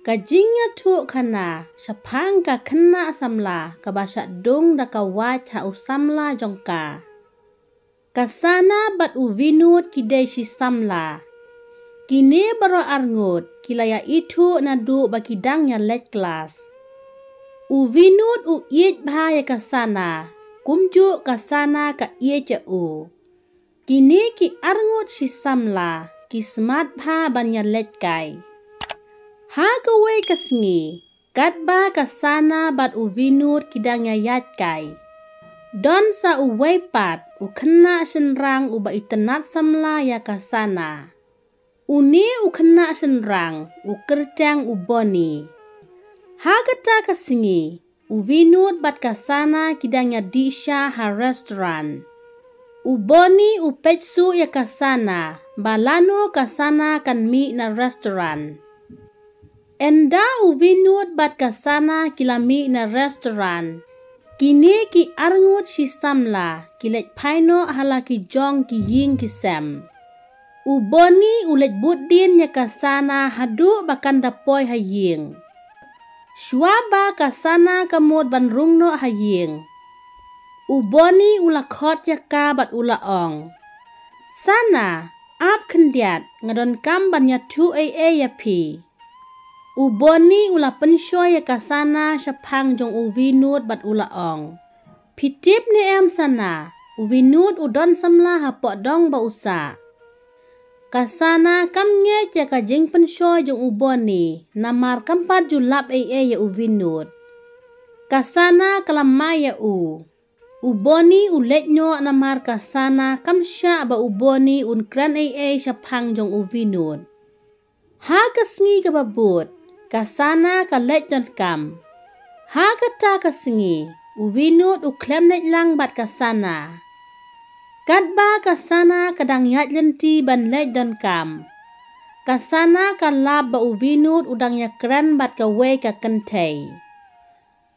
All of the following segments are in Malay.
Kajingnya tu kana sapang ka kena samla ka basha dong da ka wat ha usamla jongka. Kasana bat uvinut kidai si samla. Kini baro arngut kilaya itu nadu bakidangnya let kelas. Uvinut u iet bahaya kasana. Kumju kasana ka iet ya u. Kini ki arngut si samla ki smart bha banya let kai. Ha kawe kasngi, katba kasana bat uvinut kidangnya yat kai. Don sa uway pat, ukena senrang uba itenat samla ya kasana. Uni ukena senrang, ukercang uboni. Ha kata kasngi, uvinut bat kasana kidangnya disha ha restoran. Uboni upetsu ya kasana, balano kasana kan mi na restoran. Enda uvinut bat kasana kilami na restoran. Kini ki arngut si samla kilet paino hala ki jong ki ying ki sem. Uboni ulet budin ya kasana hadu bakan dapoy haying. Shwaba kasana kamod banrungno haying. Uboni ulakot ya ka bat ulaong. Sana ap kendiat ngadon kam banya 2 ya pi. Uboni ula penshoy ya kasana sapang jong uvinut bat ulaong. Pitip ni em sana, uvinut udon samla hapok dong ba usa. Kasana kam nge ya kajing penshoy jong uboni, namar kampat julap ya uvinut. Kasana kalamaya u. Uboni ulet nyo namar kasana kam sya ba uboni unkran sapang jong uvinut. Ha kasngi kababut. Kasana ka let don kam. Ha kata kasngi, uvinut uklem let lang bat kasana. Katba kasana kadang yat lenti ban let don kam. Kasana ka lab ba uvinut udang yakran bat ka we ka kentay.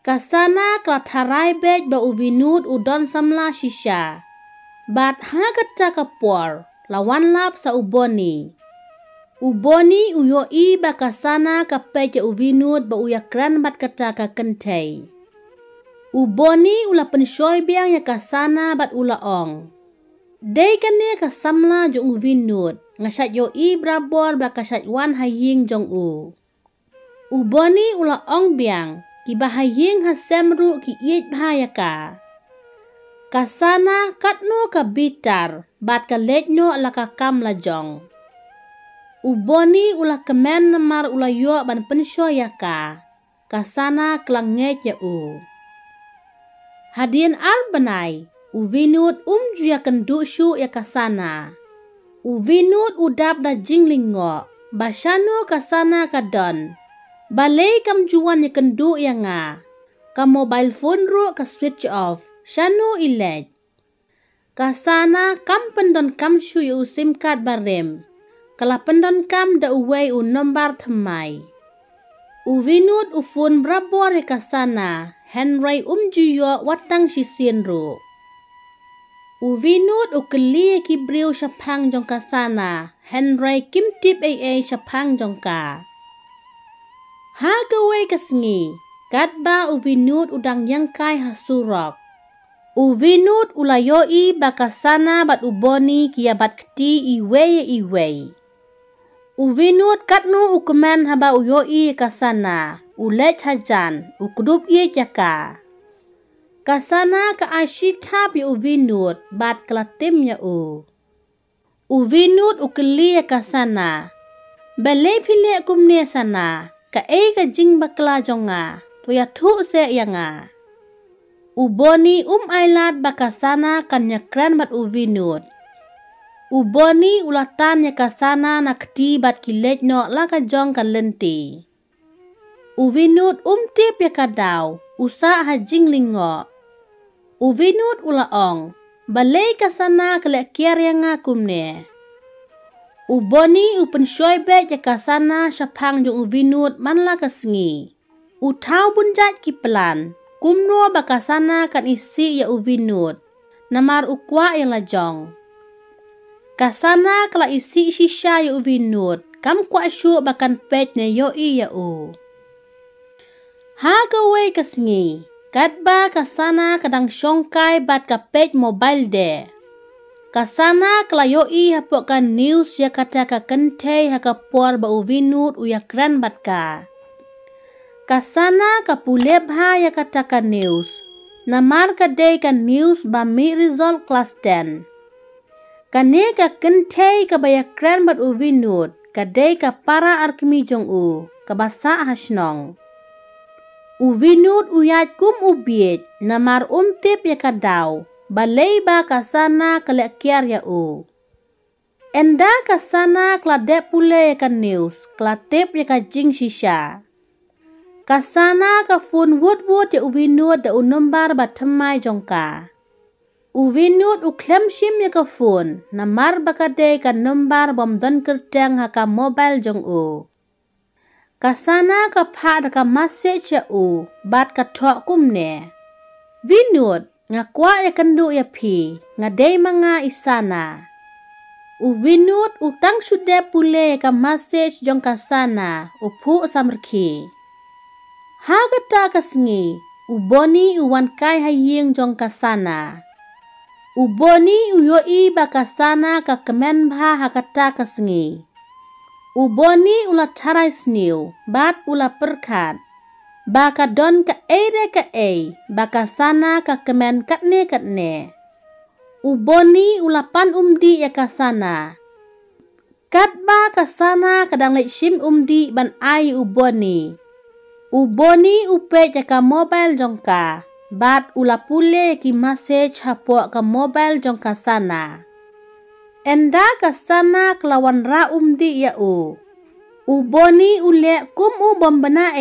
Kasana ka tharay bet ba uvinut udon samla shisha. Bat ha kata kapor, lawan lab sa uboni. Uboni uyoi bakasana kapay ya uvinut ba uyakran bat kata ka kentay. Uboni ula penshoy biang ya kasana bat ulaong. Day kani kasamla jong uvinut ngasat yoi brabor bakasat wan haying jong u. Uboni ulaong biang kiba haying hasemru ki iet bahaya ka. Kasana katno ka bitar bat ka letnyo ala ka kam la jong. Uboni ula kemen namar ula yo ban pensho ya ka. Kasana klanget ya u. Hadian albanai. Uvinut juya kendu syu ya kasana. Uvinut udap da jinglingo. Basano kasana kadon. Balay kam juan ya kendu ya nga. Ka mobile phone ro ka switch off. Shano ilet. Kasana kam pendon kam syu ya sim card barem. Kala pendon kam da uway nombar thamai. Uvinut ufun brabor ya kasana. Henry juyo watang sisien ro. Uvinut ukeli kibriu sapang jong kasana. Henry kimtip sapang jong ka. Ha gawe kasngi. Katba uvinut udang yang kai hasurok. Uvinut ulayoi bakasana bat uboni kia bat keti iwe. Uvinut katnu ukumen haba uyoi kasana. Ulet hajan. Ukudup iye jaka. Kasana ka asyitap ya uvinut bat kelatim ya u. Uvinut ukeli ya kasana. Balay pili kumne sana. Ka ka jing bakla jonga. Tuya tu se ya nga. Uboni ailat bakasana kan nyakran bat uvinut. Uboni ulatan ya kasana nakti bat kilet no laka jong kan lenti. Uvinut tip ya kadaw. Usa hajing lingo. Uvinut ulaong. Balay kasana kelekiar yang ngakumne. Uboni penshoy bet ya kasana sapang jong uvinut manla kasngi. Utau bunjat ki pelan. Kumno bakasana kan isi ya uvinut. Namar ukwa yang lajong. Kasana kala isi shisha ya uvinut. Kam kwa syu bakan pej na yo iya u. Hagaway kasingi. Kadba kasana kadang syongkai bat ka pej mobile de. Kasana kala yo i hapok ka news ya kata ka kentay haka por ba uvinut uyakran bat ka. Kasana ka pulebha ya kata ka news. Namar ka day ka news ba mi result class 10. Kane ka kentay ka bayakran bat uvinut. Kadai ka para arkmi jong u. Kabasa hasnong. Uvinut uyat kum ubiet. Namar tip ya kadaw. Balay ba kasana kalakyar ya u. Enda kasana kladep pule ya ka news. Klatip ya ka jing shisha. Kasana ka fun wud ya uvinut da unumbar ba temai jongka. Uvinut uklem shim ya ka fun. Namar bakade ka numbar bom don kerteng haka mobile jong u. Kasana ka pa da ka message ya u. Bat ka tok kumne. Vinut ngakwa ya kendu ya pi. Ngadei mga isana. Uvinut utang sude pule ya ka message jong kasana. Upu samrki. Hagata kasingi. Uboni uwan kai haying jong kasana. Uboni uyoi bakasana ka kemen bha hakata kasingi. Uboni ula tarai sniu. Bat ula perkat. Baka don ka bakasana ka kemen katne. Uboni ula pan umdi ya kasana. Katba kasana kadang lek shim umdi ban ai uboni. Uboni upe ya ka mobile jongka. Bat ula pule ki message hapok ka mobile jongka sana. Enda kasana kelawan ra umdi ya u. Uboni ule kum u bombena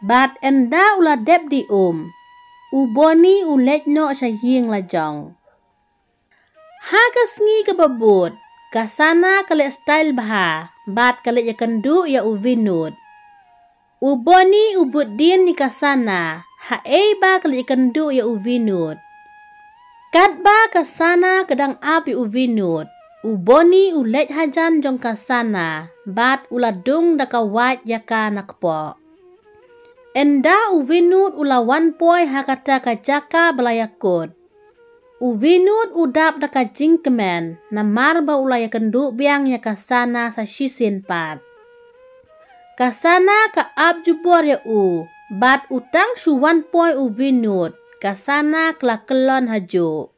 Bat enda ula dep di Uboni ulek no syahing lajong. Hagasngi kebabut. Kasana kalek style baha. Bat kalek ya kendu ya uvinut. Uboni ubut din ni kasana. Hae ba kalek ya kendu ya uvinut. Kadba kasana kadang api uvinut. Uboni ulek hajan jong kasana. Bat uladung dakawat yaka nakpo. Enda uvinut ulawan poi hakata kajaka belayakut. Uvinut udap daka jingkemen. Namar ba ulaya kenduk biang ya kasana sa shisin pat. Kasana ka abjubor ya u. Bat utang suwan poi uvinut. Kasana kelakelon hajo.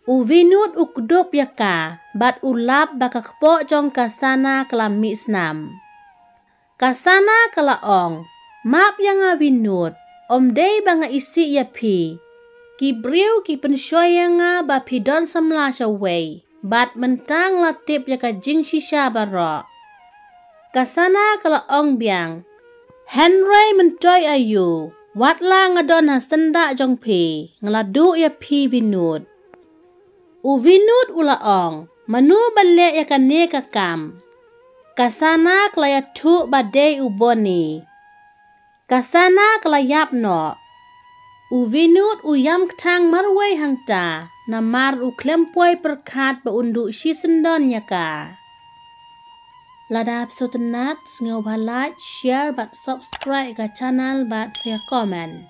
Uvinut ukdup ya ka. Bat ulap baka kepok jong kasana kelami snam. Kasana kelaong. Map yang avinut. Omdei banga isi ya pi. Ki briu ki pensyoy nga ba pidon samla siya way. Bat mentang latip ya ka jing shisha barok. Kasana kelaong biang. Henry mentoy ayu. Watla ngadon hasenda jong pi. Ngeladu ya pi vinut. Uvinut ulaong. Manu balik ya kane kakam. Kasana kelayatu badai uboni. Kasana kelayap no. Uvinut uyam ketang marway hangta. Namar uklempoi perkat beunduk sisendon yaka. Lada episode tenat, sengaw balat, share bat subscribe ke channel bat saya komen.